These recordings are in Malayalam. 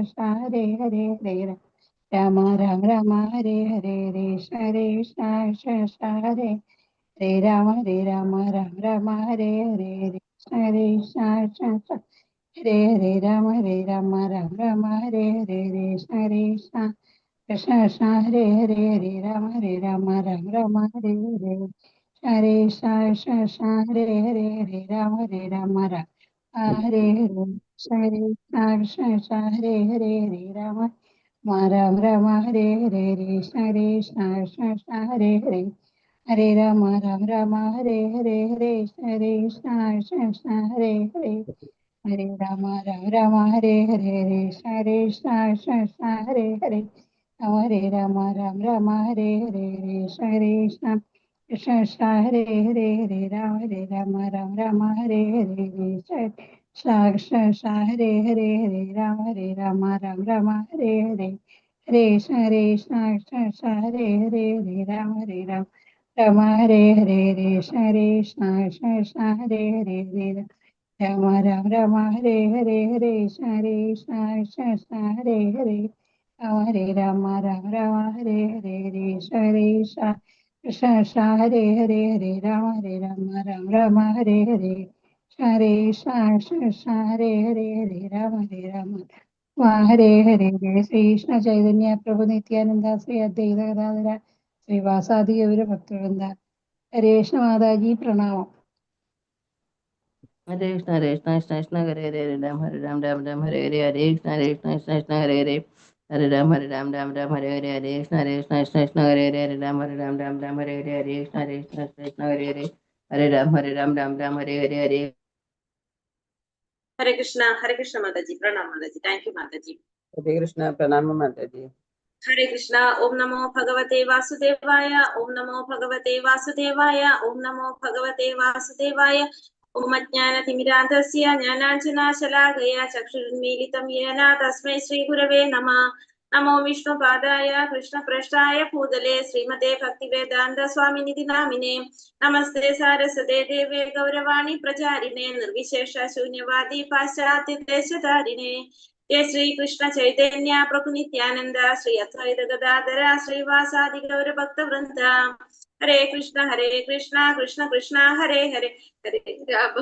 കൃഷ്ണ ഹരേ ഹരേ ഹരേ രാമ രാമ രാമ ഹരേ ഹരേ ഹരേ കൃഷ്ണ കൃഷ്ണ ഹരേ ഹരേ രാമ രാമ രാമ ഹരേ ഹരേ ഹരേ കൃഷ്ണ കൃഷ്ണ ഹരേ ഹരേ രാമ രാമ രാമ ഹരേ ഹരേ കൃഷ്ണ കൃഷ്ണ കൃഷ്ണ ഹരേ ഹരേ രാമ രാമ രാമ ഹരേ ഹരേ ഹരേ കൃഷ്ണ കൃഷ്ണ കൃഷ്ണ ഹരേ ഹരേ രാമ രാമ ഹരേ ഹരേ ഹരേ കൃഷ്ണ കൃഷ്ണ ഹരേ ഹരേ രാമ രാമ ഹരേ ഹരേ കൃഷ്ണ കൃഷ്ണ കൃഷ്ണ ഹരേ ഹരേ ഹരേ രാമ രാമ ഹരേ ഹരേ ഹരേ കൃഷ്ണ കൃഷ്ണ ഹരേ ഹരേ ഹരേ രാമ രാമ ഹരേ ഹരേ കൃഷ്ണ കൃഷ്ണ ഹരേ ഹരേ ഹരേ രാമ രാമ ഹരേ ഹരേ കൃഷ്ണ കൃഷ്ണ കൃഷ്ണ ഹരേ ഹരേ ഹരേ രാമ രാമ ഹരേ ഹരേ കൃഷ്ണ കൃഷ്ണ ഹരേ ഹരേ ഹരേ രാമ രാമ ഹരേ ഹരേ ഹരേ കൃഷ്ണ കൃഷ്ണ ഹരേ ഹരേ ഹരേ രാമ രാമ ഹരേ ഹരേ കൃഷ്ണ കൃഷ്ണ ഹരേ ഹരേ ഹരേ രാമ രാമ ഹരേ ഹരേ ഹരേ കൃഷ്ണ കൃഷ്ണ ഹരേ ഹരേ ഹരേ രാമ രാമ ഹരേ ഹരേ കൃഷ്ണ കൃഷ്ണ ഹരേ ഹരേ ഹരേ രാമ രാമ ഹരേ ഹരേ ഹരേ കൃഷ്ണ ഹരേ ഹരേ ഹരേ രാമ ഹരേ ഹരേ ശ്രീകൃഷ്ണ ചൈതന്യ പ്രഭു നിത്യാനന്ദ ശ്രീ അദ്വൈത ഗദാധര ശ്രീവാസാദി ഗൗര ഭക്തവൃന്ദ. ഹരേ കൃഷ്ണ മാതാജി പ്രണാമം. ഹരേ കൃഷ്ണ കൃഷ്ണ കൃഷ്ണ ഹരേ ഹരേ ഹരേ രാം രാം ഹരേ ഹരേ ഹരേ കൃഷ്ണ കൃഷ്ണ ഹരേ ഹരേ ഹരേ രാം ഹരേ ഹരേ ഹരേ കൃഷ്ണ കൃഷ്ണ ഹരേ ഹരേ ഹരേ രാം ഹരേ ഹരേ ഹരേ കൃഷ്ണ കൃഷ്ണ ഹരേ ഹരേ ഹരേ രാം ഹരേ ഹരേ ഹരേ. ഹരേ കൃഷ്ണ മാതാജി പ്രണാം മാതാജി. താങ്ക് യു മാതാജി. ഹരേ കൃഷ്ണ പ്രണാമം മാതാജി. ഹരേ കൃഷ്ണ. ഓം നമോ ഭഗവതേ വാസുദേവായ. ഓം നമോ ഭഗവതേ വാസുദേവായ. ഓം നമോ ഭഗവതേ വാസുദേവായ. ഓം അജ്ഞാനതിമിരാന്ധസ്യ ജ്ഞാനാഞ്ജനാശലാകയ ചക്ഷുരുന്മീലിതം യേന തസ്മൈ ശ്രീ ഗുരവേ നമഃ. നമോ വിഷ്ണുപാദായ കൃഷ്ണപ്രഷ്ഠായ ഭൂതലേ ശ്രീമതേ ഭക്തിവേദാന്ത സ്വാമിനിധി നാമിനേ. നമസ്തേ സാരസ്വതേ ദേവേ ഗൗരവാണി പ്രചാരിണേ നിർവിശേഷ ശൂന്യവാദി പാശ്ചാത്യദേശധാരിണേ. ജയ ശ്രീ കൃഷ്ണ ചൈതന്യ പ്രഭു നിത്യാനന്ദ ശ്രീ അദ്വൈത ഗദാധര ശ്രീവാസാദി ഗൗര ഭക്തവൃന്ദ. ഹരേ കൃഷ്ണ കൃഷ്ണ കൃഷ്ണ ഹരേ ഹരേ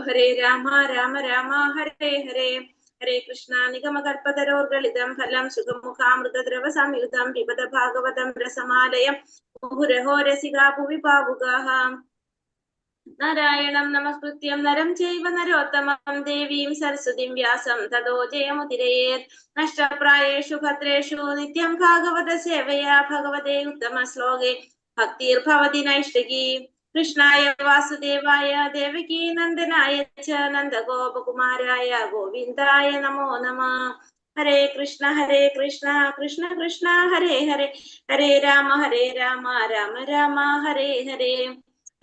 ഹരേ രാമ രാമ ഹരേ ഹരേ. ഹരേ കൃഷ്ണ. നിഗമകൽപ്പതരോർഗളിതം ഫലം സുഖമുഖാമൃതദ്രവ സംയുതം പിബത ഭാഗവതം രസമാലയം മുഹുരഹോ രസികാ ഭുവി പാവുകാഃ. നാരായണം നമസ്കൃത്യം നരം ചൈവ നരോത്തമം ദേവീം സരസ്വതീം വ്യാസം തതോ ജയമുദിരയേത്. നഷ്ടപ്രായേഷു ഭദ്രേഷു നിത്യം ഭാഗവത സേവയാ ഭഗവതേ ഉത്തമ ശ്ലോകേ ഭക്തിർഭവതി നൈഷ്ഠികീ. കൃഷ്ണായ വാസുദേവായ ദേവകീ നന്ദനായ ച നന്ദഗോപകുമാരായ ഗോവിന്ദായ നമോ നമഃ. ഹരേ കൃഷ്ണ കൃഷ്ണ കൃഷ്ണ ഹരേ ഹരേ ഹരേ രാമ രാമ രാമ ഹരേ ഹരേ.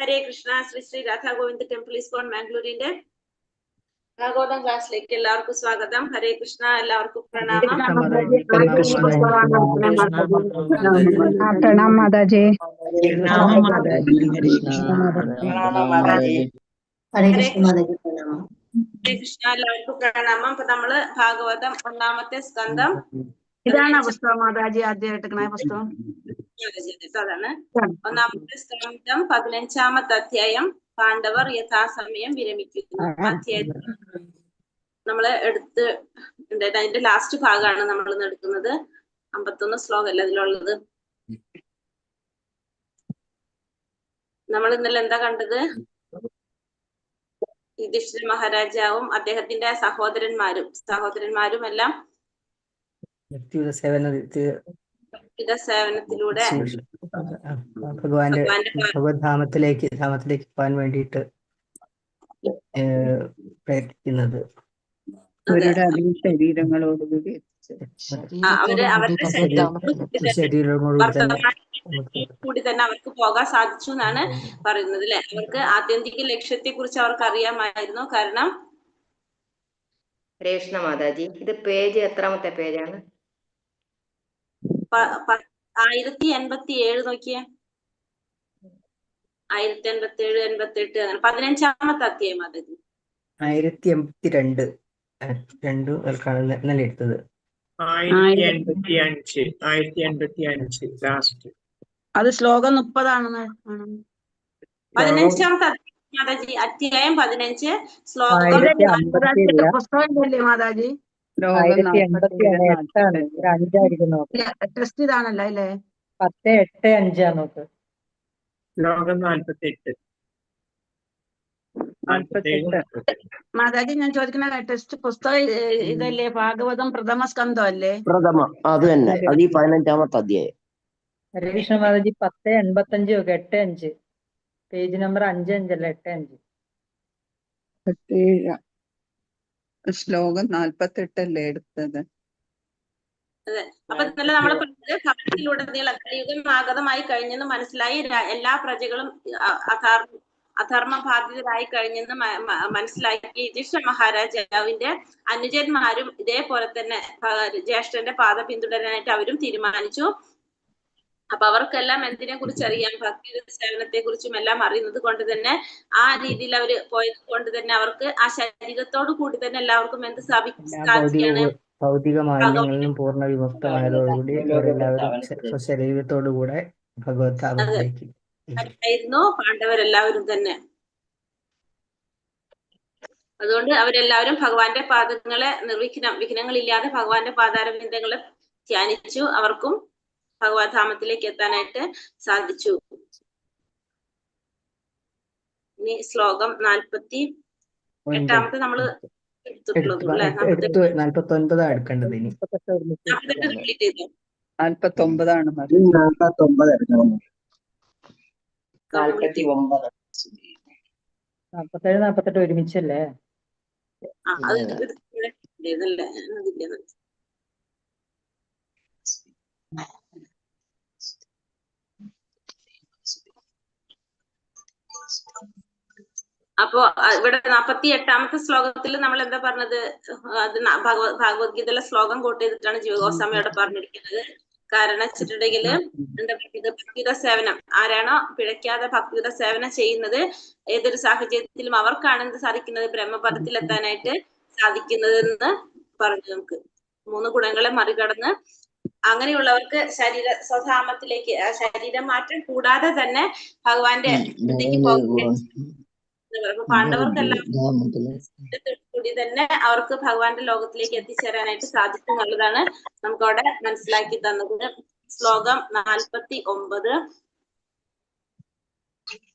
ഹരേ കൃഷ്ണ. ശ്രീ രാധാ ഗോവിന്ദ് ടെമ്പിൾ ഇസ്കോൺ മാംഗ്ലൂരിന്റെ ഭാഗവതം ക്ലാസ്സിലേക്ക് എല്ലാവർക്കും സ്വാഗതം. ഹരേ കൃഷ്ണ. എല്ലാവർക്കും പ്രണാമം. പ്രണാം മാതാജി. ഹരേ കൃഷ്ണ. എല്ലാവർക്കും പ്രണാമം. അപ്പൊ നമ്മള് ഭാഗവതം ഒന്നാമത്തെ സ്കന്ധം. ഇതാണ് പുസ്തകം മാതാജി ആദ്യമായിട്ട് പുസ്തകം. അതാണ് ഒന്നാമത്തെ സ്കന്ധം 15-ാമത്തെ അധ്യായം. പാണ്ഡവർ യഥാസമയം വിരമിക്കുന്നു. അധ്യായത്തിൽ നമ്മള് എടുത്ത് അതിന്റെ ലാസ്റ്റ് ഭാഗമാണ് നമ്മൾ ഇന്ന് എടുക്കുന്നത്. 51 ശ്ലോകമല്ല ഇതിലുള്ളത്. നമ്മൾ ഇന്നലെ എന്താ കണ്ടത്? യുധിഷ്ഠിര മഹാരാജാവും അദ്ദേഹത്തിന്റെ സഹോദരന്മാരും എല്ലാം സേവനത്തിലൂടെ ഭഗവത്ധാമത്തിലേക്ക് പോകാൻ വേണ്ടിയിട്ട് പ്രയത്നിക്കുന്നത്. അവരുടെ ശരീരങ്ങളോടുകൂടി കൂടി തന്നെ അവർക്ക് പോകാൻ സാധിച്ചു എന്നാണ് പറയുന്നത് അല്ലെ. അവർക്ക് ആത്യന്തിക ലക്ഷ്യത്തെ കുറിച്ച് അവർക്ക് അറിയാമായിരുന്നു. കാരണം കൃഷ്ണ മാതാജി, ഇത് പേജ് എത്രാമത്തെ പേജാണ്? 1087 നോക്കിയേ. 1087, 88 അങ്ങനെ 15-ാമത്തെ അധ്യായം മാതാജി. 1082 എടുത്തത്. 1085 ലാസ്റ്റ്. അത് ശ്ലോകം 30 15-ാമത്തെ മാതാജി, അധ്യായം 15 ശ്ലോകം 1057 പുസ്തകമല്ലേ മാതാജി? 1087 8 ഒരു 5 ആയിരിക്കും നോക്ക്. ടെസ്റ്റ് ഇതാണല്ലോ അല്ലേ? 10:8:5 നോക്ക്. ശ്ലോകം 48. മാതാജി ഞാൻ ചോദിക്കുന്ന ടെസ്റ്റ് പുസ്തകം ഇതല്ലേ? ഭാഗവതം പ്രഥമ സ്കന്ധം അല്ലേ? പ്രഥമ അത് തന്നെ. അത് ഈ 15-ാമത്തെ അധ്യായം. ഹരേകൃഷ്ണ മാതാജി 10:85 നോക്ക്. 8:5 പേജ് നമ്പർ 5 അല്ല 8:5. ശ്ലോകം 48 അല്ലേ എടുത്തത്? അതെ. അപ്പൊ ഇന്നലെ നമ്മൾ പറഞ്ഞത് ഭക്തിയിലുടനീളം കലിയുഗം ആഗതമായി കഴിഞ്ഞെന്ന് മനസ്സിലായി. എല്ലാ പ്രജകളും അധർമ്മ ബാധിതരായി കഴിഞ്ഞെന്ന് മനസ്സിലാക്കി യുധിഷ്ഠിര മഹാരാജാവിന്റെ അനുജന്മാരും ഇതേപോലെ തന്നെ ജ്യേഷ്ഠന്റെ പാത പിന്തുടരാനായിട്ട് അവരും തീരുമാനിച്ചു. അപ്പൊ അവർക്കെല്ലാം എന്തിനെ കുറിച്ച് അറിയാം? ഭക്തി സേവനത്തെ കുറിച്ചും എല്ലാം അറിയുന്നത് കൊണ്ട് തന്നെ ആ രീതിയിൽ അവര് പോയത് കൊണ്ട് തന്നെ അവർക്ക് ആ ശരീരത്തോടു കൂടി തന്നെ എല്ലാവർക്കും എന്ത് സാധിക്കുകയാണ്? ഭൗതിക മാലിന്യങ്ങളിലും പൂർണ്ണ വിമുക്തമായതോടുകൂടി അവരെല്ലാവരും സ്വശരീരത്തോടുകൂടെ ഭഗവത് ധാമത്തിലേക്ക് ആയിരുന്നു പാണ്ഡവരെല്ലാവരും തന്നെ. അതുകൊണ്ട് അവരെല്ലാവരും ഭഗവാന്റെ പാദങ്ങളെ വിഘ്നങ്ങളില്ലാതെ ഭഗവാന്റെ പാദാരവിന്ദങ്ങളെ ധ്യാനിച്ചു. അവർക്കും ഭഗവത് ധാമത്തിലേക്ക് എത്താനായിട്ട് സാധിച്ചു. ഇനി ശ്ലോകം 48 നമ്മള് എടുത്തിട്ടുള്ളൂ അല്ലെ? 49 എടുക്കേണ്ടത്. ഇനി 48 കംപ്ലീറ്റ് ചെയ്തു. 49 47 48 ഒരുമിച്ചല്ലേ? അപ്പോ ഇവിടെ 48-ാമത്തെ ശ്ലോകത്തിൽ നമ്മൾ എന്താ പറഞ്ഞത്? അത് ഭഗവത്ഗീതയിലെ ശ്ലോകം കോട്ട് ചെയ്തിട്ടാണ് ജീവഗോസ്വാമിയോടെ പറഞ്ഞിരിക്കുന്നത്. കാരണം വെച്ചിട്ടുണ്ടെങ്കിൽ എന്താ പറയുന്നത്? ഭക്തിയുടെ സേവനം ആരാണോ പിഴയ്ക്കാതെ ഭക്തിയുടെ സേവനം ചെയ്യുന്നത് ഏതൊരു സാഹചര്യത്തിലും അവർക്കാണ് എന്ത് സാധിക്കുന്നത്? ബ്രഹ്മപദത്തിൽ എത്താനായിട്ട് സാധിക്കുന്നതെന്ന് പറഞ്ഞു. നമുക്ക് 3 ഗുണങ്ങളെ മറികടന്ന് അങ്ങനെയുള്ളവർക്ക് സ്വധാമത്തിലേക്ക് ശരീരം മാറ്റം കൂടാതെ തന്നെ ഭഗവാന്റെ അടുത്തേക്ക് പോകാൻ പാണ്ഡവർക്കെല്ലാം കൂടി തന്നെ അവർക്ക് ഭഗവാന്റെ ലോകത്തിലേക്ക് എത്തിച്ചേരാനായിട്ട് സാധിക്കും എന്നുള്ളതാണ് നമുക്ക് അവിടെ മനസ്സിലാക്കി തന്നത്. ശ്ലോകം 49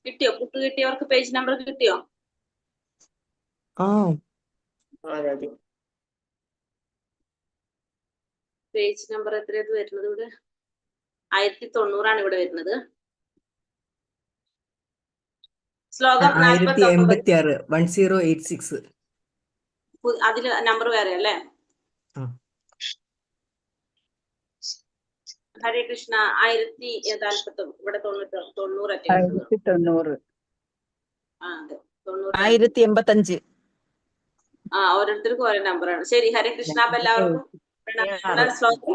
കിട്ടിയോ? കിട്ടിയവർക്ക് പേജ് നമ്പർ കിട്ടിയോ? പേജ് നമ്പർ എത്രയത് വരുന്നത്? ഇവിടെ 1090 ഇവിടെ വരുന്നത്. ശ്ലോകം 1086 1086 അതില് നമ്പർ വേറെ അല്ലേ? ഹരേ കൃഷ്ണ. 1040 ഇവിടെ 90 1085. ഓരോരുത്തർക്കും ഓരോ നമ്പറാണ്. ശരി, ഹരേ കൃഷ്ണ. അപ്പൊ എല്ലാവർക്കും ശ്ലോകം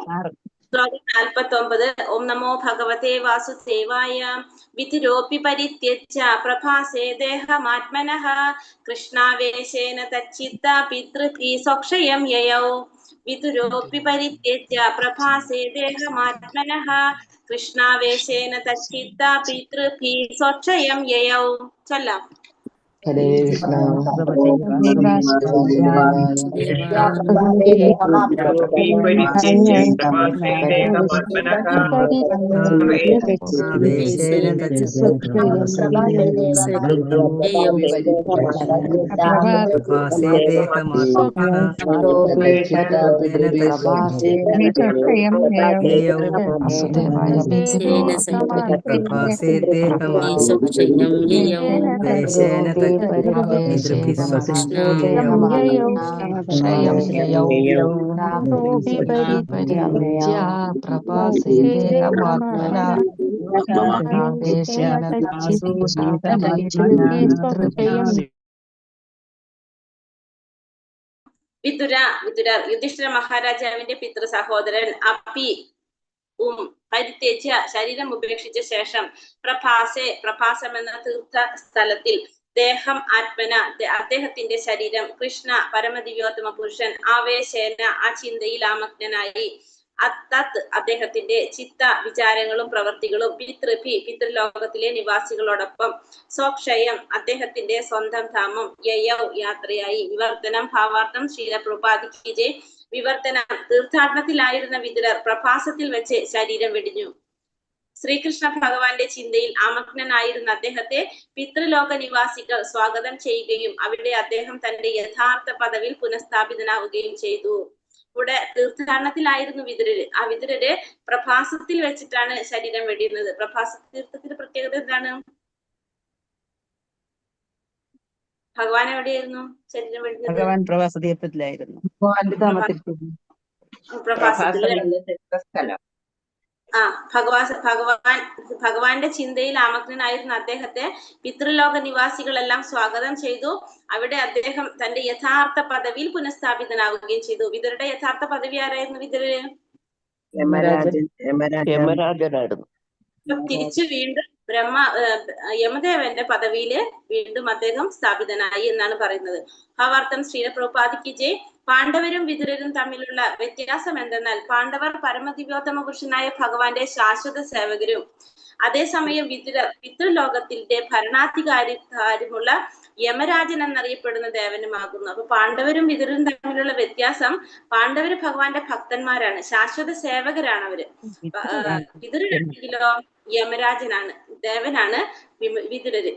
49. ഓം നമോ ഭഗവതേ വാസുദേവായ. വിതുരോപി പരിത്യജ്യ പ്രഭാസേ ദേഹമാത്മനഃ കൃഷ്ണാവേശേന തച്ചിത്ത പിതൃഭി സ്വക്ഷയം യയൗ. വിതുരോപി പരിത്യജ്യ പ്രഭാസേ ദേഹമാത്മനഃ കൃഷ്ണാവേശേന തച്ചിത്ത പിതൃഭി സ്വക്ഷയം യയൗ. ചൊല്ലാം. ഹരേ കൃഷ്ണ. യുധിഷ്ഠിര മഹാരാജാവിന്റെ പിതൃ സഹോദരൻ അപ്പി പരിത്യജ്യ ശരീരം ഉപേക്ഷിച്ച ശേഷം പ്രഭാസം എന്ന തീർത്ഥ സ്ഥലത്തിൽ ദേഹം ആത്മന അദ്ദേഹത്തിന്റെ ശരീരം കൃഷ്ണ പരമദിവ്യോത്തമ പുരുഷൻ ആവേശേന ആ ചിന്തയിൽ ആമഗ്നനായി അത്തത് അദ്ദേഹത്തിന്റെ ചിത്ത വിചാരങ്ങളും പ്രവർത്തികളും പിതൃലോകത്തിലെ നിവാസികളോടൊപ്പം സ്വക്ഷയം അദ്ദേഹത്തിന്റെ സ്വന്തം ധാമം യയൗ യാത്രയായി വിവർത്തനം ഭാവാർത്ഥം ശ്രീലപ്രപാദിക്ക് വിവർത്തനം തീർത്ഥാടനത്തിലായിരുന്ന വിതുരർ പ്രഭാസത്തിൽ വെച്ച് ശരീരം വെടിഞ്ഞു. ശ്രീകൃഷ്ണ ഭഗവാന്റെ ചിന്തയിൽ ആമഗ്നനായിരുന്ന അദ്ദേഹത്തെ പിതൃലോക നിവാസികൾ സ്വാഗതം ചെയ്യുകയും അവിടെ അദ്ദേഹം തന്റെ യഥാർത്ഥ പദവിയിൽ പുനഃസ്ഥാപിതനാവുകയും ചെയ്തു. ഇവിടെ തീർത്ഥാടനത്തിലായിരുന്നു വിതുരര്. ആ വിതുരര് പ്രഭാസത്തിൽ വെച്ചിട്ടാണ് ശരീരം വെടിയുന്നത്. പ്രഭാസ തീർത്ഥത്തിന്റെ പ്രത്യേകത എന്താണ്? ഭഗവാൻ എവിടെയായിരുന്നു ശരീരം വെടിഞ്ഞത്? ഭഗവാൻ പ്രവാസ തീർത്ഥത്തിലായിരുന്നു. പ്രഭാസത്തില് സ്ഥലം. ഭഗവാന്റെ ചിന്തയിൽ ആമഗ്നനായിരുന്ന അദ്ദേഹത്തെ പിതൃലോക നിവാസികളെല്ലാം സ്വാഗതം ചെയ്തു. അവിടെ അദ്ദേഹം തന്റെ യഥാർത്ഥ പദവിയിൽ പുനഃസ്ഥാപിതനാവുകയും ചെയ്തു. വിതുരയുടെ യഥാർത്ഥ പദവി ആരായിരുന്നു? വിതുരര് യമരാജനായിരുന്നു. തിരിച്ചു വീണ്ടും യമദേവന്റെ പദവിയില് വീണ്ടും അദ്ദേഹം സ്ഥാപിതനായി എന്നാണ് പറയുന്നത്. ഭാവാർത്ഥം ശ്രീലപ്രപാദിക്ക് പാണ്ഡവരും വിതുരരും തമ്മിലുള്ള വ്യത്യാസം എന്തെന്നാൽ പാണ്ഡവർ പരമദിവ്യോത്തമ പുരുഷനായ ഭഗവാന്റെ ശാശ്വത സേവകരും, അതേസമയം വിതുരർ പിതൃലോകത്തിന്റെ ഭരണാധികാരിമുള്ള യമരാജൻ എന്നറിയപ്പെടുന്ന ദേവനുമാകുന്നു. അപ്പൊ പാണ്ഡവരും വിതുരരും തമ്മിലുള്ള വ്യത്യാസം, പാണ്ഡവര് ഭഗവാന്റെ ഭക്തന്മാരാണ്, ശാശ്വത സേവകരാണ് അവര്. വിതുരരാണെങ്കിലോ യമരാജനാണ്, ദേവനാണ് വിതുരര്.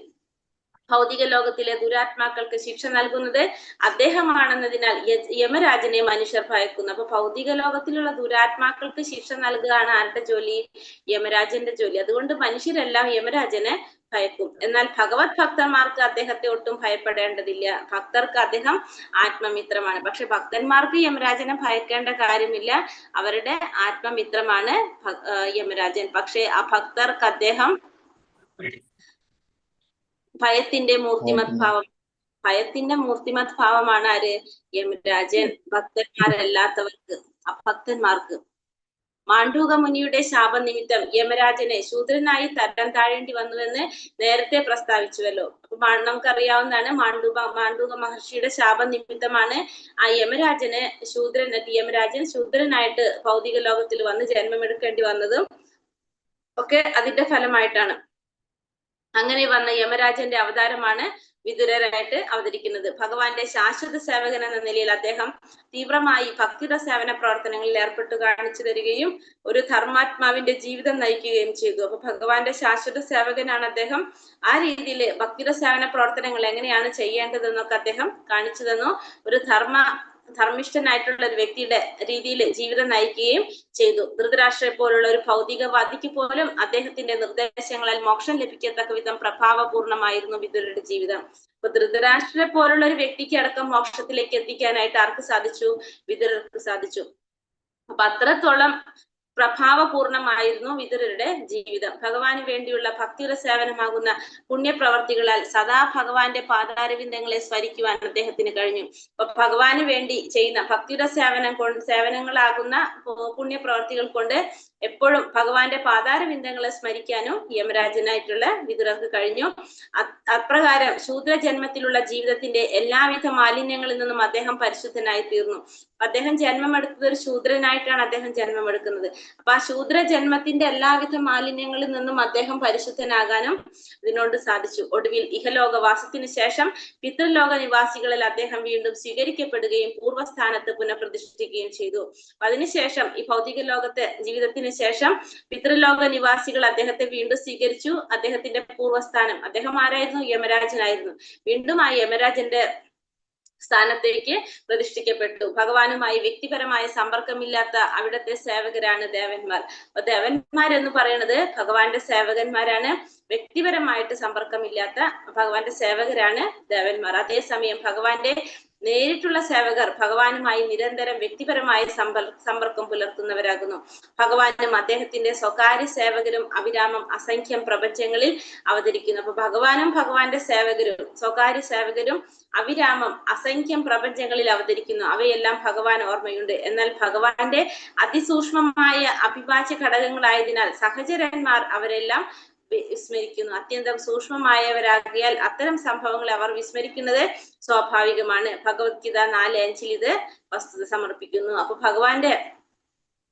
ഭൗതിക ലോകത്തിലെ ദുരാത്മാക്കൾക്ക് ശിക്ഷ നൽകുന്നത് അദ്ദേഹമാണെന്നതിനാൽ യമരാജനെ മനുഷ്യർ ഭയക്കുന്നു. അപ്പൊ ഭൗതിക ലോകത്തിലുള്ള ദുരാത്മാക്കൾക്ക് ശിക്ഷ നൽകുകയാണ് ആരുടെ ജോലി? യമരാജന്റെ ജോലി. അതുകൊണ്ട് മനുഷ്യരെല്ലാം യമരാജനെ ഭയക്കും. എന്നാൽ ഭഗവത് ഭക്തന്മാർക്ക് അദ്ദേഹത്തെ ഒട്ടും ഭയപ്പെടേണ്ടതില്ല. ഭക്തർക്ക് അദ്ദേഹം ആത്മമിത്രമാണ്. പക്ഷെ ഭക്തന്മാർക്ക് യമരാജനെ ഭയക്കേണ്ട കാര്യമില്ല, അവരുടെ ആത്മമിത്രമാണ് യമരാജൻ. പക്ഷെ ആ ഭക്തർക്ക് അദ്ദേഹം ഭയത്തിന്റെ മൂർത്തിമത് ഭാവമാണ് ആര്? യമരാജൻ. ഭക്തന്മാരല്ലാത്തവർക്ക്, അഭക്തന്മാർക്ക്. മാണ്ഡൂക മുനിയുടെ ശാപനിമിത്തം യമരാജനെ ശൂദ്രനായി തരം താഴേണ്ടി വന്നുവെന്ന് നേരത്തെ പ്രസ്താവിച്ചുവല്ലോ. അപ്പൊ നമുക്കറിയാവുന്നതാണ്, മാണ്ഡൂക മഹർഷിയുടെ ശാപനിമിത്തമാണ് ആ യമരാജൻ ശൂദ്രനായിട്ട് ഭൗതിക ലോകത്തിൽ വന്ന് ജന്മമെടുക്കേണ്ടി വന്നതും ഒക്കെ അതിന്റെ ഫലമായിട്ടാണ്. അങ്ങനെ വന്ന യമരാജന്റെ അവതാരമാണ് വിതുരരായിട്ട് അവതരിക്കുന്നത്. ഭഗവാന്റെ ശാശ്വത സേവകൻ എന്ന നിലയിൽ അദ്ദേഹം തീവ്രമായി ഭക്തിയുടെ സേവന പ്രവർത്തനങ്ങളിൽ ഏർപ്പെട്ടു കാണിച്ചു തരികയും ഒരു ധർമാത്മാവിന്റെ ജീവിതം നയിക്കുകയും ചെയ്തു. അപ്പൊ ഭഗവാന്റെ ശാശ്വത സേവകനാണ് അദ്ദേഹം. ആ രീതിയിൽ ഭക്തിയുടെ സേവന പ്രവർത്തനങ്ങൾ എങ്ങനെയാണ് ചെയ്യേണ്ടതെന്നൊക്കെ അദ്ദേഹം കാണിച്ചു തന്നു. ഒരു ധർമ്മിഷ്ഠനായിട്ടുള്ള ഒരു വ്യക്തിയുടെ രീതിയിൽ ജീവിതം നയിക്കുകയും ചെയ്തു. ധൃതരാഷ്ട്രയെ പോലുള്ള ഒരു ഭൗതികവാദിക്ക് പോലും അദ്ദേഹത്തിന്റെ നിർദ്ദേശങ്ങളാൽ മോക്ഷം ലഭിക്കത്തക്ക വിധം പ്രഭാവപൂർണമായിരുന്നു വിതുരരുടെ ജീവിതം. അപ്പൊ ധൃതരാഷ്ട്രയെ പോലുള്ള ഒരു വ്യക്തിക്ക് അടക്കം മോക്ഷത്തിലേക്ക് എത്തിക്കാനായിട്ട് ആർക്ക് സാധിച്ചു? വിതുരർക്ക് സാധിച്ചു. അപ്പൊ അത്രത്തോളം പ്രഭാവപൂർണമായിരുന്നു വിതുരരുടെ ജീവിതം. ഭഗവാന് വേണ്ടിയുള്ള ഭക്തിയുടെ സേവനമാകുന്ന പുണ്യപ്രവർത്തികളാൽ സദാ ഭഗവാന്റെ പാതാരവിന്ദങ്ങളെ സ്മരിക്കുവാൻ അദ്ദേഹത്തിന് കഴിഞ്ഞു. അപ്പൊ ഭഗവാന് വേണ്ടി ചെയ്യുന്ന ഭക്തിയുടെ സേവനങ്ങളാകുന്ന പുണ്യപ്രവർത്തികൾ കൊണ്ട് എപ്പോഴും ഭഗവാന്റെ പാതാരവിന്ദങ്ങളെ സ്മരിക്കാനും യമരാജനായിട്ടുള്ള വിതുരർക്ക് കഴിഞ്ഞു. അപ്രകാരം ശൂദ്രജന്മത്തിലുള്ള ജീവിതത്തിന്റെ എല്ലാവിധ മാലിന്യങ്ങളിൽ നിന്നും അദ്ദേഹം പരിശുദ്ധനായി തീർന്നു. അദ്ദേഹം ജന്മമെടുത്തത് ഒരു ശൂദ്രനായിട്ടാണ് അദ്ദേഹം ജന്മമെടുക്കുന്നത്. അപ്പൊ ആ ശൂദ്ര ജന്മത്തിന്റെ എല്ലാവിധ മാലിന്യങ്ങളിൽ നിന്നും അദ്ദേഹം പരിശുദ്ധനാകാനും ഇതിനോട് സാധിച്ചു. ഒടുവിൽ ഇഹലോകവാസത്തിന് ശേഷം പിതൃലോക നിവാസികളിൽ അദ്ദേഹം വീണ്ടും സ്വീകരിക്കപ്പെടുകയും പൂർവ്വസ്ഥാനത്ത് പുനഃപ്രതിഷ്ഠിക്കുകയും ചെയ്തു. അതിനുശേഷം ഈ ഭൗതിക ലോകത്തെ ജീവിതത്തിന് ശേഷം പിതൃലോക നിവാസികൾ അദ്ദേഹത്തെ വീണ്ടും സ്വീകരിച്ചു. അദ്ദേഹത്തിന്റെ പൂർവ്വസ്ഥാനം, അദ്ദേഹം ആരായിരുന്നു? യമരാജനായിരുന്നു. വീണ്ടും ആ യമരാജന്റെ സ്ഥാനത്തേക്ക് പ്രതിഷ്ഠിക്കപ്പെട്ടു. ഭഗവാനുമായി വ്യക്തിപരമായ സമ്പർക്കമില്ലാത്ത അവിടുത്തെ സേവകരാണ് ദേവന്മാർ. അപ്പൊ ദേവന്മാരെന്ന് പറയുന്നത് ഭഗവാന്റെ സേവകന്മാരാണ്. വ്യക്തിപരമായിട്ട് സമ്പർക്കമില്ലാത്ത ഭഗവാന്റെ സേവകരാണ് ദേവന്മാർ. അതേസമയം ഭഗവാന്റെ നേരിട്ടുള്ള സേവകർ ഭഗവാനുമായി നിരന്തരം വ്യക്തിപരമായ സമ്പർക്കം പുലർത്തുന്നവരാകുന്നു. ഭഗവാനും അദ്ദേഹത്തിന്റെ സ്വകാര്യ സേവകരും അവിരാമം അസംഖ്യം പ്രപഞ്ചങ്ങളിൽ അവതരിക്കുന്നു. അപ്പൊ ഭഗവാനും ഭഗവാന്റെ സേവകരും സ്വകാര്യ സേവകരും അവിരാമം അസംഖ്യം പ്രപഞ്ചങ്ങളിൽ അവതരിക്കുന്നു. അവയെല്ലാം ഭഗവാൻ ഓർമ്മയുണ്ട്. എന്നാൽ ഭഗവാന്റെ അതിസൂക്ഷ്മമായ അഭിവാച്യ ഘടകങ്ങളായതിനാൽ സഹചരന്മാർ അവരെല്ലാം വിസ്മരിക്കുന്നു. അത്യന്തം സൂക്ഷ്മമായവരാകിയാൽ അത്തരം സംഭവങ്ങളെ അവർ വിസ്മരിക്കുന്നത് സ്വാഭാവികമാണ്. ഭഗവത്ഗീത 4:5 ഇത് വസ്തുത സമർപ്പിക്കുന്നു. അപ്പൊ ഭഗവാന്റെ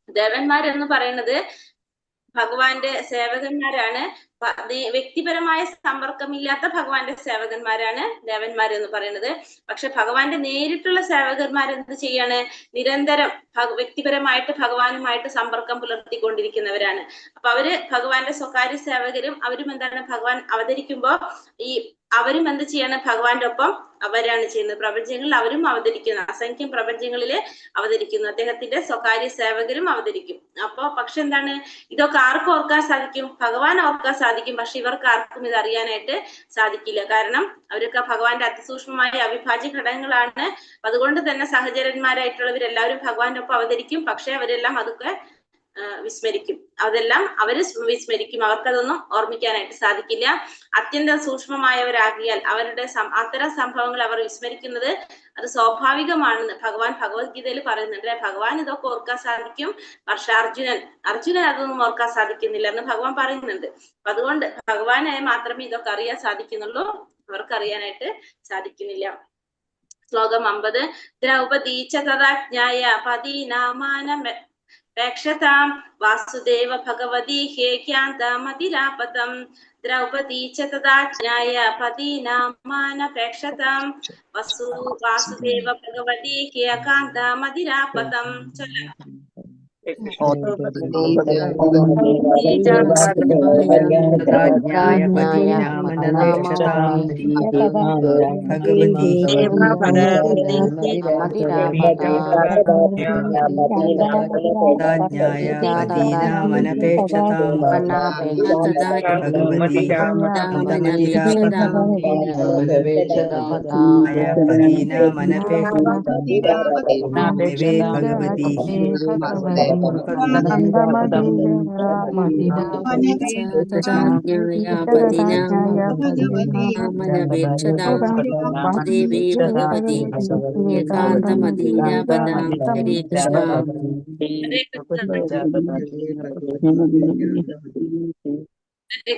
ദേവന്മാരെന്ന് പറയുന്നത് ഭഗവാന്റെ സേവകന്മാരാണ്. വ്യക്തിപരമായ സമ്പർക്കമില്ലാത്ത ഭഗവാന്റെ സേവകന്മാരാണ് ദേവന്മാരെന്ന് പറയുന്നത്. പക്ഷെ ഭഗവാന്റെ നേരിട്ടുള്ള സേവകന്മാർ എന്ത് ചെയ്യാണ്? നിരന്തരം വ്യക്തിപരമായിട്ട് ഭഗവാനുമായിട്ട് സമ്പർക്കം പുലർത്തിക്കൊണ്ടിരിക്കുന്നവരാണ്. അപ്പൊ അവര് ഭഗവാന്റെ സ്വകാര്യ സേവകരും അവരും എന്താണ്? ഭഗവാൻ അവതരിക്കുമ്പോ അവരും എന്ത് ചെയ്യാണ്? ഭഗവാന്റെ ഒപ്പം അവരാണ് ചെയ്യുന്നത്. പ്രപഞ്ചങ്ങളിൽ അവരും അവതരിക്കുന്നു. അസംഖ്യം പ്രപഞ്ചങ്ങളില് അവതരിക്കുന്നു. അദ്ദേഹത്തിന്റെ സ്വകാര്യ സേവകരും അവതരിക്കും. അപ്പൊ പക്ഷെ എന്താണ്? ഇതൊക്കെ ആർക്കും ഓർക്കാൻ സാധിക്കും? ഭഗവാൻ ഓർക്കാൻ സാധിക്കും. പക്ഷെ ഇവർക്ക് ആർക്കും ഇത് അറിയാനായിട്ട് സാധിക്കില്ല. കാരണം അവരൊക്കെ ഭഗവാന്റെ അതിസൂക്ഷ്മമായ അവിഭാജ്യ ഘടകങ്ങളാണ്. അതുകൊണ്ട് തന്നെ സഹചരന്മാരായിട്ടുള്ളവരെല്ലാവരും ഭഗവാന്റെ ഒപ്പം അവതരിക്കും. പക്ഷെ അവരെല്ലാം അതൊക്കെ വിസ്മരിക്കും. അതെല്ലാം അവര് വിസ്മരിക്കും. അവർക്കതൊന്നും ഓർമ്മിക്കാനായിട്ട് സാധിക്കില്ല. അത്യന്തം സൂക്ഷ്മമായവരാകിയാൽ അവരുടെ അത്തരം സംഭവങ്ങൾ അവർ വിസ്മരിക്കുന്നത് അത് സ്വാഭാവികമാണെന്ന് ഭഗവാൻ ഭഗവത്ഗീതയിൽ പറയുന്നുണ്ട്. ഭഗവാൻ ഇതൊക്കെ ഓർക്കാൻ സാധിക്കും. പക്ഷെ അർജുനൻ അതൊന്നും ഓർക്കാൻ സാധിക്കുന്നില്ല എന്ന് ഭഗവാൻ പറയുന്നുണ്ട്. അതുകൊണ്ട് ഭഗവാനെ മാത്രമേ ഇതൊക്കെ അറിയാൻ സാധിക്കുന്നുള്ളൂ. അവർക്ക് അറിയാനായിട്ട് സാധിക്കുന്നില്ല. ശ്ലോകം 50. ദ്രൗപദീച്ച തഥാജ്ഞായ പതീനാമാനമേക്ഷതാം വാസുദേവ ഭഗവതി ഹേക്യാന്തമതിരാപതം. ദ്രൗപദീച്ച തഥാജ്ഞായ പതീനാമാനപേക്ഷതാം വാസുദേവ ഭഗവതി ഹേകാന്തമതിരാപതം.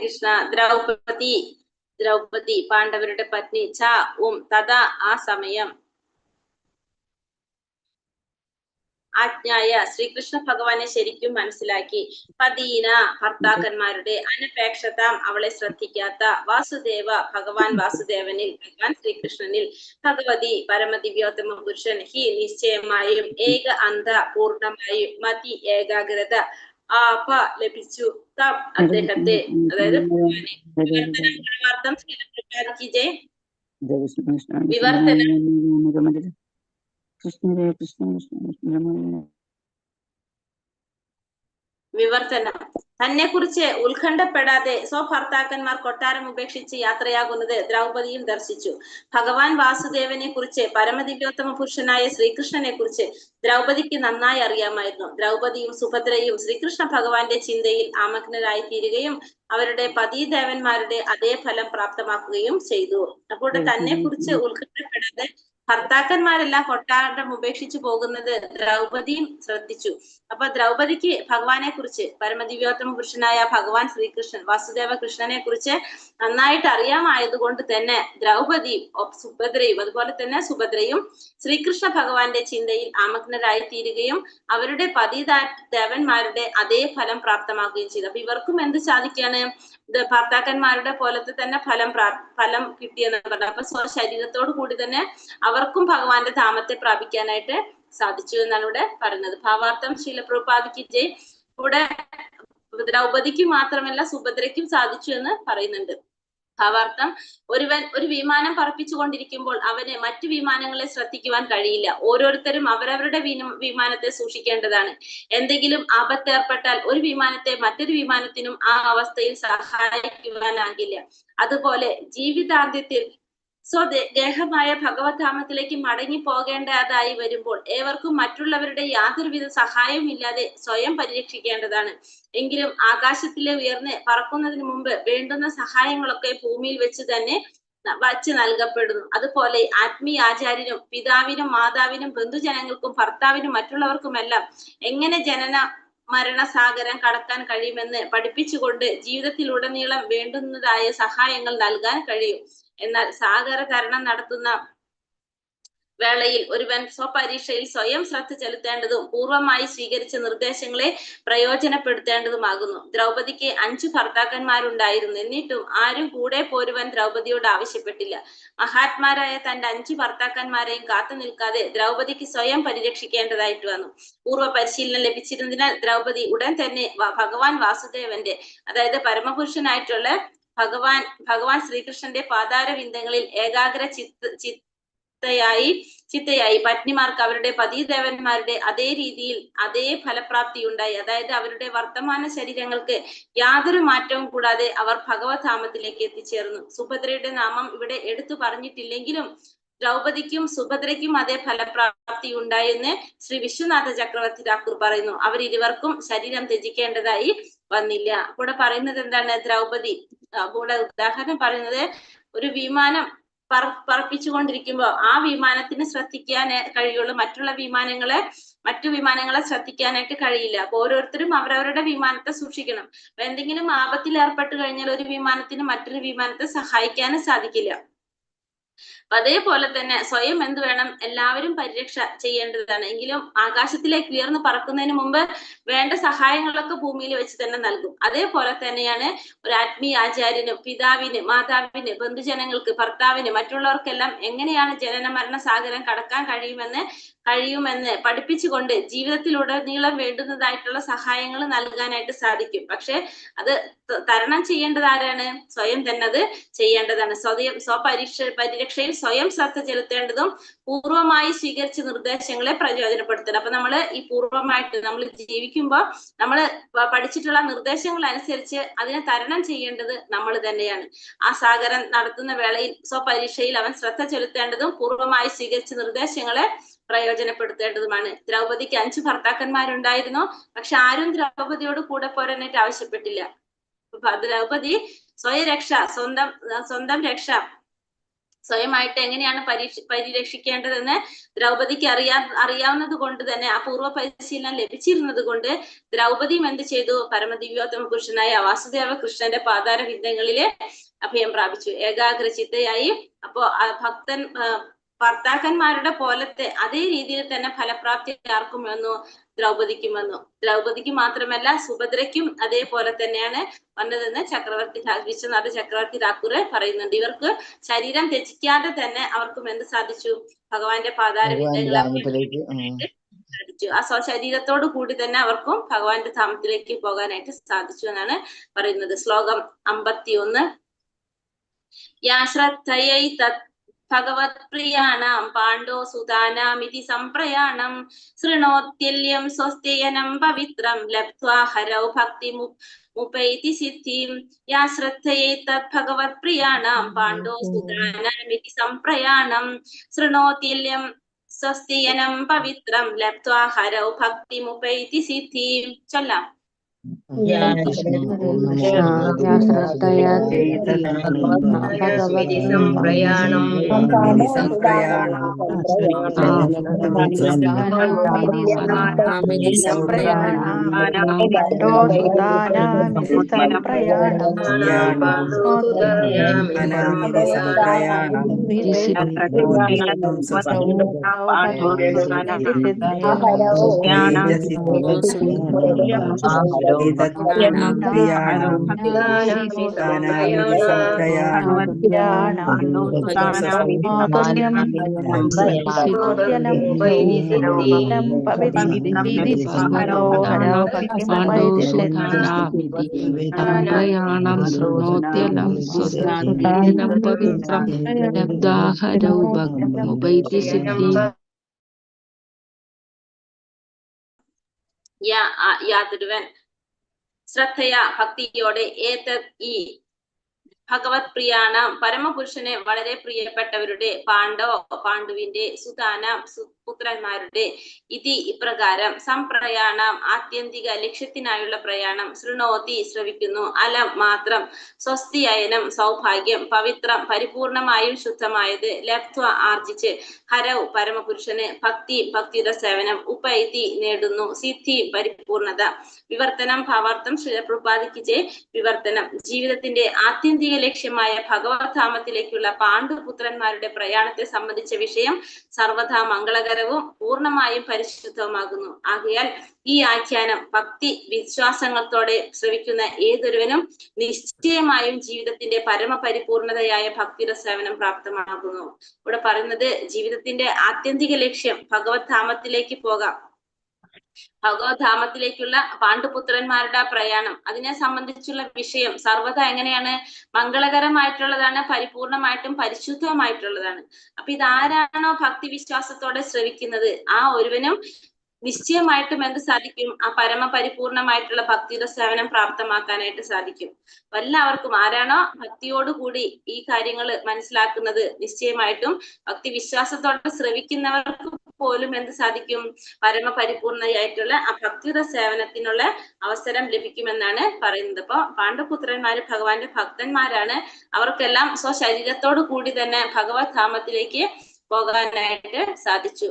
കൃഷ്ണ. ദ്രൗപദി പാണ്ഡവരുടെ പത്നി. തഥാ ആ സമയം. ആജ്ഞായ ശ്രീകൃഷ്ണ ഭഗവാനെ ശരിക്കും മനസ്സിലാക്കി. പതീന ഭർത്താക്കന്മാരുടെ അനപേക്ഷതാം അവളെ ശ്രദ്ധിക്കാത്ത വാസുദേവ ഭഗവാൻ വാസുദേവനിൽ ഭഗവാൻ ശ്രീകൃഷ്ണനിൽ ഭഗവതി പരമദിവ്യോത്തമ പുരുഷൻ ഹി നിശ്ചയമായും ഏക അന്ധ പൂർണ്ണമായും മതി ഏകാഗ്രത ആപ ലഭിച്ചു തം അദ്ദേഹത്തെ. അതായത് വിവർത്തനം വിവർത്തനം. തന്നെ കുറിച്ച് ഉത്കണ്ഠപ്പെടാതെ സ്വഭർത്താക്കന്മാർ കൊട്ടാരം ഉപേക്ഷിച്ച് യാത്രയാകുന്നത് ദ്രൗപദിയും ദർശിച്ചു. ഭഗവാൻ വാസുദേവനെ കുറിച്ച് പരമദിവ്യോത്തമ പുരുഷനായ ശ്രീകൃഷ്ണനെ കുറിച്ച് ദ്രൗപദിക്ക് നന്നായി അറിയാമായിരുന്നു. ദ്രൗപദിയും സുഭദ്രയും ശ്രീകൃഷ്ണ ഭഗവാന്റെ ചിന്തയിൽ ആമഗ്നരായി തീരുകയും അവരുടെ പതിദേവന്മാരുടെ അതേ ഫലം പ്രാപ്തമാക്കുകയും ചെയ്തു. അപ്പോൾ തന്നെ കുറിച്ച് ഉത്കണ്ഠപ്പെടാതെ ഭർത്താക്കന്മാരെല്ലാം കൊട്ടാരം ഉപേക്ഷിച്ചു പോകുന്നത് ദ്രൗപദിയും ശ്രദ്ധിച്ചു. അപ്പൊ ദ്രൗപദിക്ക് ഭഗവാനെ കുറിച്ച് പരമദിവ്യോത്തമ പുരുഷനായ ഭഗവാൻ ശ്രീകൃഷ്ണൻ വാസുദേവ കൃഷ്ണനെ കുറിച്ച് നന്നായിട്ട് അറിയാമായതുകൊണ്ട് തന്നെ ദ്രൗപദിയും അതുപോലെ തന്നെ സുഭദ്രയും ശ്രീകൃഷ്ണ ഭഗവാന്റെ ചിന്തയിൽ ആമഗ്നരായി തീരുകയും അവരുടെ പതിദേവന്മാരുടെ അതേ ഫലം പ്രാപ്തമാക്കുകയും ചെയ്തു. അപ്പൊ ഇവർക്കും എന്ത് സാധിക്കാണ്? ഭർത്താക്കന്മാരുടെ പോലത്തെ തന്നെ ഫലം കിട്ടിയെന്ന് പറഞ്ഞു. അപ്പൊ സ്വശരീരത്തോടു കൂടി തന്നെ അവർക്കും ഭഗവാന്റെ ധാമത്തെ പ്രാപിക്കാനായിട്ട് സാധിച്ചു എന്നാണ് ഇവിടെ പറയുന്നത്. ഭാവാർത്ഥം ശീല പ്രഭുപാദിക്ക് ജയ്. ഇവിടെ ദ്രൗപദിക്ക് മാത്രമല്ല സുഭദ്രയ്ക്കും സാധിച്ചു എന്ന് പറയുന്നുണ്ട്. ഭാവാർത്ഥം, ഒരു വിമാനം പറപ്പിച്ചുകൊണ്ടിരിക്കുമ്പോൾ അവന് മറ്റു വിമാനങ്ങളെ ശ്രദ്ധിക്കുവാൻ കഴിയില്ല. ഓരോരുത്തരും അവരവരുടെ വിമാനത്തെ സൂക്ഷിക്കേണ്ടതാണ്. എന്തെങ്കിലും ആപത്ത് ഏർപ്പെട്ടാൽ ഒരു വിമാനത്തെ മറ്റൊരു വിമാനത്തിനും ആ അവസ്ഥയിൽ സഹായിക്കുവാനാകില്ല. അതുപോലെ ജീവിതാന്ത്യത്തിൽ സ്വദേഹമായ ഭഗവത്ധാമത്തിലേക്ക് മടങ്ങി പോകേണ്ടതായി വരുമ്പോൾ ഏവർക്കും മറ്റുള്ളവരുടെ യാതൊരുവിധ സഹായവും ഇല്ലാതെ സ്വയം പരിരക്ഷിക്കേണ്ടതാണ്. എങ്കിലും ആകാശത്തിലെ ഉയർന്ന് പറക്കുന്നതിന് മുമ്പ് വേണ്ടുന്ന സഹായങ്ങളൊക്കെ ഭൂമിയിൽ വച്ച് നൽകപ്പെടുന്നു. അതുപോലെ ആത്മീയ ആചാര്യനും പിതാവിനും മാതാവിനും ബന്ധുജനങ്ങൾക്കും ഭർത്താവിനും മറ്റുള്ളവർക്കുമെല്ലാം എങ്ങനെ മരണസാഗരം കടക്കാൻ കഴിയുമെന്ന് പഠിപ്പിച്ചുകൊണ്ട് ജീവിതത്തിലുടനീളം വേണ്ടുന്നതായ സഹായങ്ങൾ നൽകാൻ കഴിയും. എന്നാൽ സാഗര തരണം നടത്തുന്ന വേളയിൽ ഒരുവൻ സ്വപരീക്ഷയിൽ സ്വയം ശ്രദ്ധ ചെലുത്തേണ്ടതും പൂർവമായി സ്വീകരിച്ച നിർദ്ദേശങ്ങളെ പ്രയോജനപ്പെടുത്തേണ്ടതുമാകുന്നു. ദ്രൗപദിക്ക് 5 ഭർത്താക്കന്മാരുണ്ടായിരുന്നു. എന്നിട്ടും ആരും കൂടെ പോരുവാൻ ദ്രൗപദിയോട് ആവശ്യപ്പെട്ടില്ല. മഹാത്മാരായ തന്റെ 5 ഭർത്താക്കന്മാരെയും കാത്തു നിൽക്കാതെ ദ്രൗപദിക്ക് സ്വയം പരിരക്ഷിക്കേണ്ടതായിട്ട് വന്നു. പൂർവ്വ പരിശീലനം ലഭിച്ചിരുന്നതിനാൽ ദ്രൗപദി ഉടൻ തന്നെ ഭഗവാൻ വാസുദേവന്റെ, അതായത് പരമപുരുഷനായിട്ടുള്ള ഭഗവാൻ ശ്രീകൃഷ്ണന്റെ പാതാരവിന്ദങ്ങളിൽ ഏകാഗ്ര ചിത്തയായി പത്നിമാർക്ക് അവരുടെ പതിദേവന്മാരുടെ അതേ രീതിയിൽ അതേ ഫലപ്രാപ്തി ഉണ്ടായി. അതായത് അവരുടെ വർത്തമാന ശരീരങ്ങൾക്ക് യാതൊരു മാറ്റവും കൂടാതെ അവർ ഭഗവത്ധാമത്തിലേക്ക് എത്തിച്ചേർന്നു. സുഭദ്രയുടെ നാമം ഇവിടെ എടുത്തു പറഞ്ഞിട്ടില്ലെങ്കിലും ദ്രൗപദിക്കും സുഭദ്രയ്ക്കും അതേ ഫലപ്രാപ്തി ഉണ്ടായെന്ന് ശ്രീ വിശ്വനാഥ ചക്രവർത്തി ഠാക്കൂർ പറയുന്നു. അവരിരുവർക്കും ശരീരം ത്യജിക്കേണ്ടതായി വന്നില്ല. കൂടെ പറയുന്നത് എന്താണ്? ദ്രൗപദി കൂടെ ഉദാഹരണം പറയുന്നത്, ഒരു വിമാനം പറപ്പിച്ചുകൊണ്ടിരിക്കുമ്പോൾ ആ വിമാനത്തിന് ശ്രദ്ധിക്കാൻ കഴിയുള്ളൂ, മറ്റു വിമാനങ്ങളെ ശ്രദ്ധിക്കാനായിട്ട് കഴിയില്ല. അപ്പൊ ഓരോരുത്തരും അവരവരുടെ വിമാനത്തെ സൂക്ഷിക്കണം. അപ്പൊ എന്തെങ്കിലും ആപത്തിൽ ഏർപ്പെട്ട് കഴിഞ്ഞാൽ ഒരു വിമാനത്തിന് മറ്റൊരു വിമാനത്തെ സഹായിക്കാനും സാധിക്കില്ല. അതേപോലെ തന്നെ സ്വയം എന്ത് വേണം? എല്ലാവരും പരിരക്ഷ ചെയ്യേണ്ടതാണ്. എങ്കിലും ആകാശത്തിലേക്ക് ഉയർന്നു പറക്കുന്നതിന് മുമ്പ് വേണ്ട സഹായങ്ങളൊക്കെ ഭൂമിയിൽ വെച്ച് തന്നെ നൽകും. അതേപോലെ തന്നെയാണ് ഒരു ആത്മീയ ആചാര്യനും പിതാവിന്, മാതാവിന്, ബന്ധുജനങ്ങൾക്ക്, ഭർത്താവിന്, മറ്റുള്ളവർക്കെല്ലാം എങ്ങനെയാണ് ജനന മരണ സാഗരം കടക്കാൻ കഴിയുമെന്ന് പഠിപ്പിച്ചുകൊണ്ട് ജീവിതത്തിലുടനീളം വേണ്ടുന്നതായിട്ടുള്ള സഹായങ്ങൾ നൽകാനായിട്ട് സാധിക്കും. പക്ഷെ അത് തരണം ചെയ്യേണ്ടത് ആരാണ്? സ്വയം തന്നെ അത് ചെയ്യേണ്ടതാണ്. പരിരക്ഷയിൽ സ്വയം ശ്രദ്ധ ചെലുത്തേണ്ടതും പൂർവമായി സ്വീകരിച്ച നിർദ്ദേശങ്ങളെ പ്രയോജനപ്പെടുത്തണം. അപ്പൊ നമ്മള് ഈ പൂർവമായിട്ട് നമ്മൾ ജീവിക്കുമ്പോൾ നമ്മൾ പഠിച്ചിട്ടുള്ള നിർദ്ദേശങ്ങൾ അനുസരിച്ച് അതിനെ തരണം ചെയ്യേണ്ടത് നമ്മൾ തന്നെയാണ്. ആ സാഗരം നടത്തുന്ന വേളയിൽ സ്വപരീക്ഷയിൽ അവൻ ശ്രദ്ധ ചെലുത്തേണ്ടതും പൂർവമായി സ്വീകരിച്ച നിർദ്ദേശങ്ങളെ പ്രയോജനപ്പെടുത്തേണ്ടതുമാണ്. ദ്രൗപദിക്ക് 5 ഭർത്താക്കന്മാരുണ്ടായിരുന്നു. പക്ഷെ ആരും ദ്രൗപദിയോട് കൂടെ പോരാനായിട്ട് ആവശ്യപ്പെട്ടില്ല. ദ്രൗപദി സ്വയരക്ഷ, സ്വന്തം രക്ഷ സ്വയമായിട്ട് എങ്ങനെയാണ് പരിരക്ഷിക്കേണ്ടതെന്ന് ദ്രൗപദിക്ക് അറിയാവുന്നത് കൊണ്ട് തന്നെ, ആ പൂർവ്വ പരിശീലനം ലഭിച്ചിരുന്നത് കൊണ്ട് ദ്രൗപദിയും എന്ത് ചെയ്തു? പരമദിവ്യോത്തമ പുരുഷനായ വാസുദേവ കൃഷ്ണന്റെ പാതാര വിന്ദങ്ങളില് അഭയം പ്രാപിച്ചു, ഏകാഗ്രചിത്തയായി. അപ്പോ ഭർത്താക്കന്മാരുടെ പോലത്തെ അതേ രീതിയിൽ തന്നെ ഫലപ്രാപ്തി ആർക്കും വന്നു? ദ്രൗപദിക്കും വന്നു. ദ്രൗപദിക്ക് മാത്രമല്ല സുഭദ്രയ്ക്കും അതേപോലെ തന്നെയാണ് വന്നതെന്ന് വിശ്വനാഥ ചക്രവർത്തി ഠാക്കൂർ പറയുന്നുണ്ട്. ഇവർക്ക് ശരീരം ത്യജിക്കാതെ തന്നെ അവർക്കും എന്ത് സാധിച്ചു? ഭഗവാന്റെ പാതാരവിന്ദങ്ങളെ സാധിച്ചു. ആ സ്വശരീരത്തോടു കൂടി തന്നെ അവർക്കും ഭഗവാന്റെ ധാമത്തിലേക്ക് പോകാനായിട്ട് സാധിച്ചു എന്നാണ് പറയുന്നത്. ശ്ലോകം 51. യാ ശ്രദ്ധയൈ തത് ഭഗവത്പ്രിയാണാം പാണ്ഡോ സുതാനാമിതി സംപ്രയാണം ശൃണോത്യല്യം സ്വസ്ത്യയനം പവിത്രം ലബ്ധ്വാ ഹരൗ ഭക്തി മുപൈതി സിദ്ധിം. യാ ശ്രദ്ധയൈ തത് ഭഗവത്പ്രിയാണാം പാണ്ഡോ സുതാനാമിതി സംപ്രയാണം ശൃണോത്യല്യം സ്വസ്ത്യയനം പവിത്രം ലബ്ധ്വാ ഹരൗ ഭക്തി മുപൈതി സിദ്ധിം. ചൊല്ലാം. യാതൊരുവൻ ശ്രദ്ധയ ഭക്തിയോടെ ഈ ഭഗവത് പ്രിയാണ പരമപുരുഷനെ വളരെ പ്രിയപ്പെട്ടവരുടെ പാണ്ഡുവിന്റെ പുത്രന്മാരുടെ ഇപ്രകാരം സംപ്രയാണം ആത്യന്തിക ലക്ഷ്യത്തിനായുള്ള പ്രയാണം ശൃണോതി ശ്രവിക്കുന്നു അലം മാത്രം സ്വസ്തിയയനം സൗഭാഗ്യം പവിത്രം പരിപൂർണമായും ശുദ്ധമായത് ലബ്ധ്വ ആർജിച്ച് ഹരൗ പരമപുരുഷന് ഭക്തിയുടെ സേവനം ഉപൈതി നേടുന്നു സിദ്ധി പരിപൂർണത വിവർത്തനം ഭാവാർത്ഥം ശ്രീലപ്രപാദിക്കിച്ച് വിവർത്തനം ജീവിതത്തിന്റെ ആത്യന്തിക ലക്ഷ്യമായ ഭഗവത് ധാമത്തിലേക്കുള്ള പാണ്ഡുപുത്രന്മാരുടെ പ്രയാണത്തെ സംബന്ധിച്ച വിഷയം സർവഥാ മംഗളകരവും പൂർണ്ണമായും പരിശുദ്ധവുമാകുന്നു. ആകയാൽ ഈ ആഖ്യാനം ഭക്തി വിശ്വാസങ്ങളോടെ ശ്രവിക്കുന്ന ഏതൊരുവനും നിശ്ചയമായും ജീവിതത്തിന്റെ പരമപരിപൂർണതയായ ഭക്തിയുടെ സേവനം പ്രാപ്തമാകുന്നു. ഇവിടെ പറയുന്നത് ജീവിതത്തിന്റെ ആത്യന്തിക ലക്ഷ്യം ഭഗവത് ധാമത്തിലേക്ക് പോകാം. ഭഗവത് ധാമത്തിലേക്കുള്ള പാണ്ഡുപുത്രന്മാരുടെ പ്രയാണം അതിനെ സംബന്ധിച്ചുള്ള വിഷയം സർവ്വത എങ്ങനെയാണ്? മംഗളകരമായിട്ടുള്ളതാണ്, പരിപൂർണമായിട്ടും പരിശുദ്ധമായിട്ടുള്ളതാണ്. അപ്പൊ ഇതാരാണോ ഭക്തി വിശ്വാസത്തോടെ ശ്രവിക്കുന്നത് ആ ഒരുവനും നിശ്ചയമായിട്ടും എന്ത് സാധിക്കും? ആ പരമപരിപൂർണമായിട്ടുള്ള ഭക്തിയുടെ സേവനം പ്രാപ്തമാക്കാനായിട്ട് സാധിക്കും. എല്ലാവർക്കും ആരാണോ ഭക്തിയോടുകൂടി ഈ കാര്യങ്ങൾ മനസ്സിലാക്കുന്നത് നിശ്ചയമായിട്ടും ഭക്തി വിശ്വാസത്തോടെ ശ്രവിക്കുന്നവർക്ക് പോലും എന്ത് സാധിക്കും? പരമപരിപൂർണയായിട്ടുള്ള ആ ഭക്തിയുടെ സേവനത്തിനുള്ള അവസരം ലഭിക്കുമെന്നാണ് പറയുന്നത്. അപ്പൊ പാണ്ഡുപുത്രന്മാര് ഭഗവാന്റെ ഭക്തന്മാരാണ്. അവർക്കെല്ലാം സ്വശരീരത്തോടു കൂടി തന്നെ ഭഗവത് ധാമത്തിലേക്ക് പോകാനായിട്ട് സാധിച്ചു.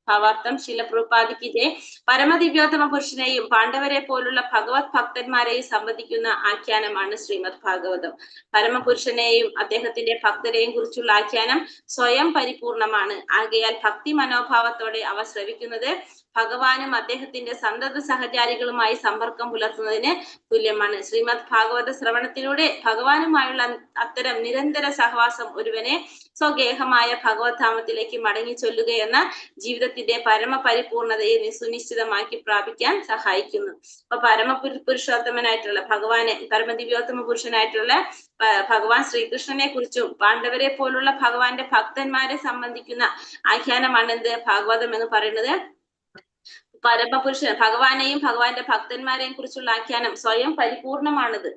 ഭാവാർത്ഥം ശിലപ്രപാദിക്കിന്റെ പരമദിവ്യോത്തമ പുരുഷനെയും പാണ്ഡവരെ പോലുള്ള ഭഗവത് ഭക്തന്മാരെയും സംബന്ധിക്കുന്ന ആഖ്യാനമാണ് ശ്രീമദ് ഭാഗവതം. പരമപുരുഷനെയും അദ്ദേഹത്തിന്റെ ഭക്തരെയും കുറിച്ചുള്ള ആഖ്യാനം സ്വയം പരിപൂർണമാണ്. ആകയാൽ ഭക്തി മനോഭാവത്തോടെ അവ ശ്രവിക്കുന്നത് ഭഗവാനും അദ്ദേഹത്തിന്റെ സന്തത സഹചാരികളുമായി സമ്പർക്കം പുലർത്തുന്നതിന് തുല്യമാണ്. ശ്രീമദ് ഭാഗവത ശ്രവണത്തിലൂടെ ഭഗവാനുമായുള്ള അത്തരം നിരന്തര സഹവാസം ഒരുവനെ സ്വഗേഹമായ ഭഗവത് ധാമത്തിലേക്ക് മടങ്ങി ചൊല്ലുകയെന്ന ജീവിതത്തിന്റെ പരമപരിപൂർണതയെ സുനിശ്ചിതമാക്കി പ്രാപിക്കാൻ സഹായിക്കുന്നു. അപ്പൊ പരമപുരുഷോത്തമനായിട്ടുള്ള ഭഗവാനെ, പരമദിവ്യോത്തമ പുരുഷനായിട്ടുള്ള ഭഗവാൻ ശ്രീകൃഷ്ണനെ കുറിച്ചും പാണ്ഡവരെ പോലുള്ള ഭഗവാന്റെ ഭക്തന്മാരെ സംബന്ധിക്കുന്ന ആഖ്യാനമാണ് എന്ത്? ഭാഗവതം എന്ന് പറയുന്നത്. പരമപുരുഷൻ ഭഗവാനെയും ഭഗവാന്റെ ഭക്തന്മാരെയും കുറിച്ചുള്ള ആഖ്യാനം സ്വയം പരിപൂർണമാണിത്.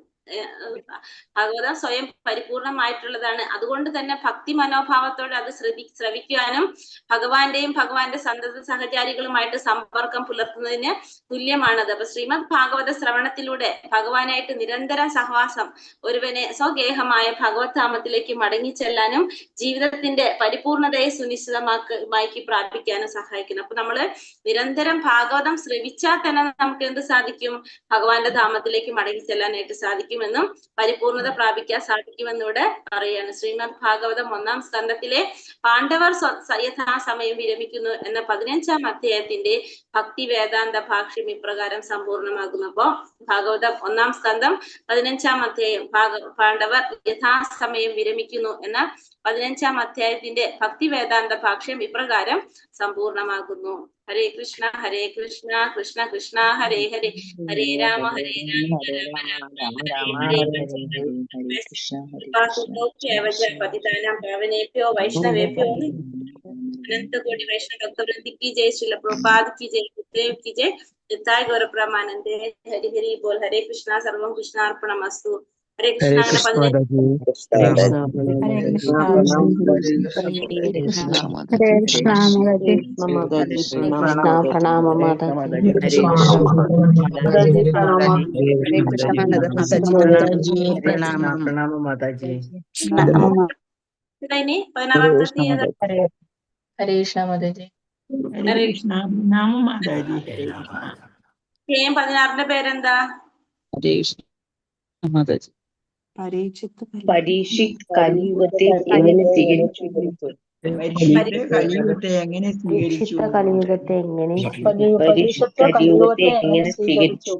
ഭാഗവതം സ്വയം പരിപൂർണമായിട്ടുള്ളതാണ്. അതുകൊണ്ട് തന്നെ ഭക്തി മനോഭാവത്തോടെ അത് ശ്രവിക്കുവാനും ഭഗവാന്റെയും ഭഗവാന്റെ സന്തത സഹചാരികളുമായിട്ട് സമ്പർക്കം പുലർത്തുന്നതിന് തുല്യമാണത്. അപ്പൊ ശ്രീമദ് ഭാഗവത ശ്രവണത്തിലൂടെ ഭഗവാനായിട്ട് നിരന്തരം സഹവാസം ഒരുവനെ സ്വഗേഹമായ ഭഗവത് ധാമത്തിലേക്ക് മടങ്ങിച്ചെല്ലാനും ജീവിതത്തിന്റെ പരിപൂർണതയെ സുനിശ്ചിതമാക്കി പ്രാപിക്കാനും സഹായിക്കുന്നു. അപ്പൊ നമ്മള് നിരന്തരം ഭാഗവതം ശ്രവിച്ചാൽ തന്നെ നമുക്ക് എന്ത് സാധിക്കും? ഭഗവാന്റെ ധാമത്തിലേക്ക് മടങ്ങിച്ചെല്ലാനായിട്ട് സാധിക്കും എന്നും പരിപൂർണത പ്രാപിക്കാൻ സാധിക്കുമെന്നൂടെ പറയാണ്. ശ്രീമദ് ഭാഗവതം 1-ാം സ്കന്ധത്തിലെ പാണ്ഡവർ യഥാസമയം വിരമിക്കുന്നു എന്ന 15-ാം അധ്യായത്തിന്റെ ഭക്തി വേദാന്ത ഭാഷ്യം ഇപ്രകാരം സമ്പൂർണമാകുന്നു. അപ്പോ ഭാഗവതം 1-ാം സ്കന്ധം 15-ാം അധ്യായം പാണ്ഡവർ യഥാസമയം വിരമിക്കുന്നു എന്ന 15-ാം അധ്യായത്തിന്റെ ഭക്തി വേദാന്ത ഭാഷ്യം ഇപ്രകാരം സമ്പൂർണമാകുന്നു. ഹരേ കൃഷ്ണ കൃഷ്ണ കൃഷ്ണ ഹരേ ഹരേ ഹരേ രാമ രാമ രാമ രാമ പതിതാനാം പാവനേഭ്യോ വൈഷ്ണവേഭ്യോ अनंत कोटि वैष्णव भक्तवृंद की जय, श्रील प्रभुपाद की जय, गुरुदेव की जय, नित्याय गौर ब्रह्मानंदे हरि हरि बोल. हरे कृष्णा सर्वं कृष्णार्पणमस्तु. हरे कृष्णा प्रणाम माता प्रणाम माता जी. हरे कृष्णा माता जी. ഹരേ കൃഷ്ണ. നാമം മാതാജി. 16ന്റെ പേരെന്താ? പരീക്ഷിത് കലിയുഗത്തെ എങ്ങനെ സ്വീകരിച്ചു? കലിയുഗത്തെ എങ്ങനെ സ്വീകരിച്ചു? കലിയുഗത്തെ എങ്ങനെ സ്വീകരിച്ചു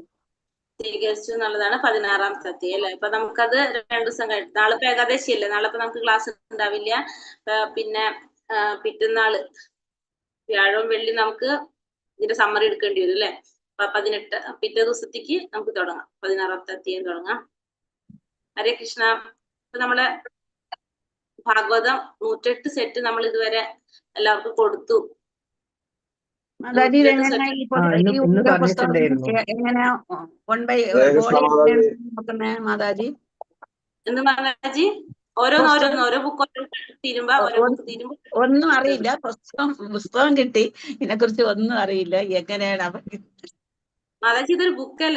എന്നുള്ളതാണ് 16ാമത്തെ അധ്യായം അല്ലെ. അപ്പൊ നമുക്കത് 2 ദിവസം കഴിഞ്ഞു. നാളെ ഇപ്പൊ ഏകാദശി അല്ലേ, നാളെ ഇപ്പൊ നമുക്ക് ക്ലാസ് ഉണ്ടാവില്ല. പിന്നെ പിറ്റന്നാള് വ്യാഴവും വെള്ളി നമുക്ക് ഇതിന്റെ സമ്മറി എടുക്കേണ്ടി വരും അല്ലെ. 18 പിറ്റേ ദിവസത്തേക്ക് നമുക്ക് തുടങ്ങാം. 16ാമത്തെ അധ്യായം തുടങ്ങാം. ഹരേ കൃഷ്ണ. ഇപ്പൊ നമ്മള് ഭാഗവതം 108 സെറ്റ് നമ്മൾ ഇതുവരെ എല്ലാവർക്കും കൊടുത്തു. മാതാജി എങ്ങനെയാ മാതാജി? എന്ത് മാതാജി? ഓരോ ബുക്ക് തീരുമ്പോ ഓരോ ബുക്ക് തീരുമ്പോ ഒന്നും അറിയില്ല. പുസ്തകം കിട്ടി, ഇതിനെ കുറിച്ച് ഒന്നും അറിയില്ല. എങ്ങനെയാണ് മാതാജി ഇതൊരു ബുക്കല്ലേ,